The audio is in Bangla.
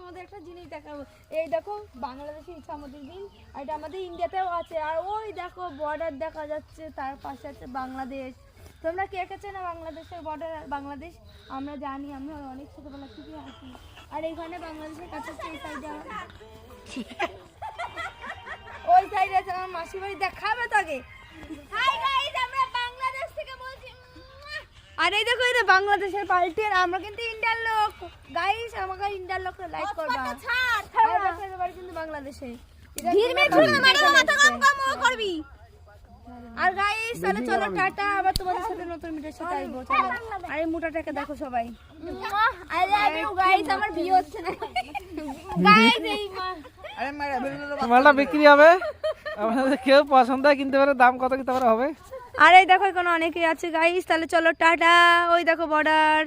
তোমাদের একটা জিনিস দেখাবো। এই দেখো বাংলাদেশে ইছামতির বিল, আর এটা আমাদের ইন্ডিয়াতেও আছে। আর ওই দেখো বর্ডার দেখা যাচ্ছে, তার পাশে আছে বাংলাদেশ। তোমরা কে কে চেনো বাংলাদেশের বর্ডার? বাংলাদেশ আমরা জানি, আমরা অনেক ছোটবেলা থেকে আসি। আর এইখানে বাংলাদেশের কাছে এই সাইডে ওই সাইডে আছে আমার মাসির বাড়ি, দেখাবে তোকে। হাই গাইস, আমরা বাংলাদেশ থেকে বলছি। আর এই দেখো এটা বাংলাদেশের পাল্টি, আর আমরা কিন্তু ইন্ডিয়ার লোক। গাইস আমাকে ইন্ডিয়ার লোকরা লাইক করবা। আর দেখো এটা বাড়ি কিন্তু বাংলাদেশে। আর গাইস তাহলে চলো টাটা, আবার তোমাদের সাথে নতুন ভিডিওর সাথে আসবো। চলো। আর এই মোটাটাকে দেখো সবাই। আই লাভ ইউ গাইস, আমার ভিউ হচ্ছে না গাইস। এই মালটা বিক্রি হবে, আমাদের কেউ পছন্দ হয় কিনতে পারে, দাম কত কিনতে পারে হবে। আর এই দেখো এখানে অনেকেই আছে গাইস, তাহলে চলো টাটা। ওই দেখো বর্ডার।